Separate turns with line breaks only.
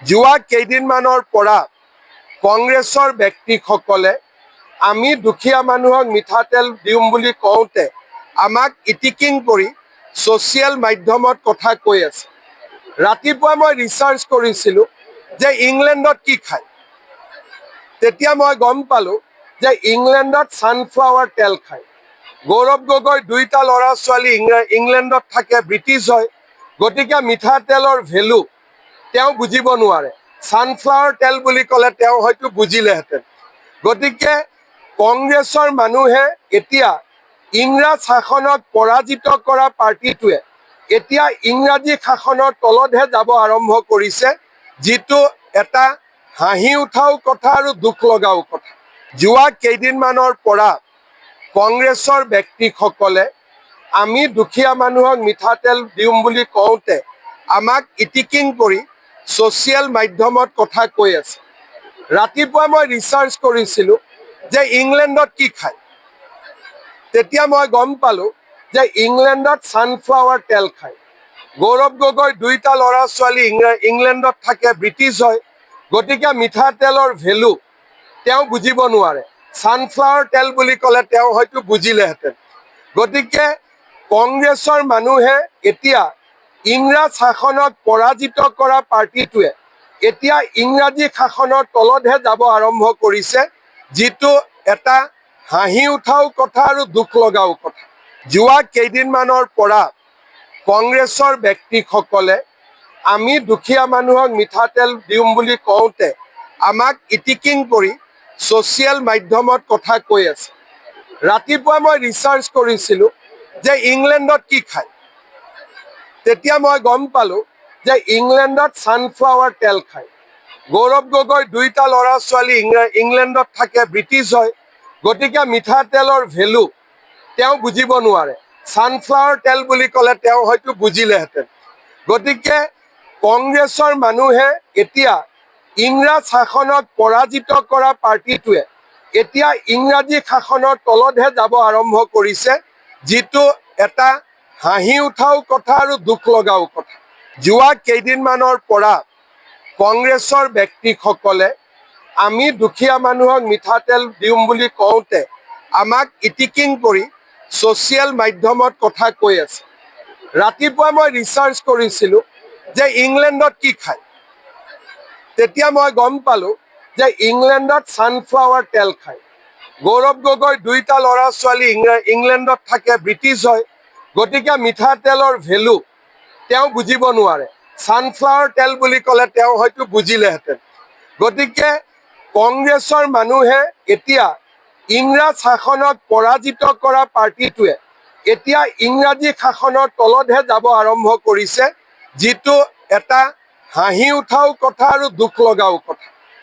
যোৱা কেইদিনমানৰ পৰা কংগ্ৰেছৰ ব্যক্তিসকলে আমি দুখীয়া মানুহক মিঠাতেল দিম বুলি কওঁতে আমাক ইটিকিং কৰি ছ'চিয়েল মাধ্যমত কথা কৈ আছে। ৰাতিপুৱা মই ৰিচাৰ্চ কৰিছিলোঁ যে ইংলেণ্ডত কি খায়। তেতিয়া মই গম পালোঁ যে ইংলেণ্ডত ছানফ্লাৱাৰ তেল খায়। গৌৰৱ গগৈ দুইটা ল'ৰা ছোৱালী ইংলেণ্ডত থাকে, ব্ৰিটিছ হয়, গতিকে মিঠাতেলৰ ভেলু তেওঁ বুজিব নোৱাৰে। ছানফ্লাৱাৰ তেল বুলি ক'লে তেওঁ হয়তো বুজিলেহেঁতেন। গতিকে কংগ্ৰেছৰ মানুহে এতিয়া ইংৰাজ শাসনক পৰাজিত কৰা পাৰ্টিটোৱে এতিয়া ইংৰাজী শাসনৰ তলতহে যাব আৰম্ভ কৰিছে, যিটো এটা হাঁহি উঠাও কথা আৰু দুখ লগাও কথা। যোৱা কেইদিনমানৰ পৰা কংগ্ৰেছৰ ব্যক্তিসকলে আমি দুখীয়া মানুহক মিঠাতেল দিম বুলি কওঁতে আমাক ইটিকিং কৰি ছ'চিয়েল মাধ্যমত কথা কৈ আছে। ৰাতিপুৱা মই ৰিচাৰ্চ কৰিছিলোঁ যে ইংলেণ্ডত কি খায়। তেতিয়া মই গম পালোঁ যে ইংলেণ্ডত ছানফ্লাৱাৰ তেল খায়। গৌৰৱ গগৈ দুইটা ল'ৰা ছোৱালী ইংলেণ্ডত থাকে, ব্ৰিটিছ হয়, গতিকে মিঠাতেলৰ ভেলু তেওঁ বুজিব নোৱাৰে। ছানফ্লাৱাৰ তেল বুলি ক'লে তেওঁ হয়তো বুজিলেহেঁতেন। গতিকে কংগ্ৰেছৰ মানুহে এতিয়া ইংৰাজ শাসনক পৰাজিত কৰা পাৰ্টিটোৱে এতিয়া ইংৰাজী শাসনৰ তলতহে যাব আৰম্ভ কৰিছে, যিটো এটা হাঁহি উঠাও কথা আৰু দুখ লগাও কথা। যোৱা কেইদিনমানৰ পৰা কংগ্ৰেছৰ ব্যক্তিসকলে আমি দুখীয়া মানুহক মিঠাতেল দিম বুলি কওঁতে আমাক ইটিকিং কৰি ছ'চিয়েল মাধ্যমত কথা কৈ আছে। ৰাতিপুৱা মই ৰিচাৰ্চ কৰিছিলোঁ যে ইংলেণ্ডত কি খায়। তেতিয়া মই গম পালোঁ যে ইংলেণ্ডত ছানফ্লাৱাৰ তেল খায়। গৌৰৱ গগৈ দুইটা ল'ৰা ছোৱালী ইংলেণ্ডত থাকে, ব্ৰিটিছ হয়, গতিকে মিঠাতেলৰ ভেলু তেওঁ বুজিব নোৱাৰে। ছানফ্লাৱাৰ তেল বুলি ক'লে তেওঁ হয়তো বুজিলেহেঁতেন। গতিকে কংগ্ৰেছৰ মানুহে এতিয়া ইংৰাজ শাসনক পৰাজিত কৰা পাৰ্টিটোৱে এতিয়া ইংৰাজী শাসনৰ তলতহে যাব আৰম্ভ কৰিছে, যিটো এটা হাঁহি উঠাও কথা আৰু দুখ লগাও কথা। যোৱা কেইদিনমানৰ পৰা কংগ্ৰেছৰ ব্যক্তিসকলে আমি দুখীয়া মানুহক মিঠাতেল দিম বুলি কওঁতে আমাক ইটিকিং কৰি ছ'চিয়েল মাধ্যমত কথা কৈ আছে। ৰাতিপুৱা মই ৰিচাৰ্চ কৰিছিলোঁ যে ইংলেণ্ডত কি খায়। তেতিয়া মই গম পালোঁ যে ইংলেণ্ডত ছানফ্লাৱাৰ তেল খায়। গৌৰৱ গগৈ দুইটা ল'ৰা ছোৱালী ইংলেণ্ডত থাকে, ব্ৰিটিছ হয়, গতিকে মিঠাতেলৰ ভেলু তেওঁ বুজিব নোৱাৰে। ছানফ্লাৱাৰ তেল বুলি ক'লে তেওঁ হয়তো বুজিলেহেঁতেন। গতিকে কংগ্ৰেছৰ মানুহে এতিয়া ইংৰাজ শাসনক পৰাজিত কৰা পাৰ্টিটোৱে এতিয়া ইংৰাজী শাসনৰ তলতহে যাব আৰম্ভ কৰিছে, যিটো এটা হাঁহি উঠাও কথা আৰু দুখ লগাও কথা।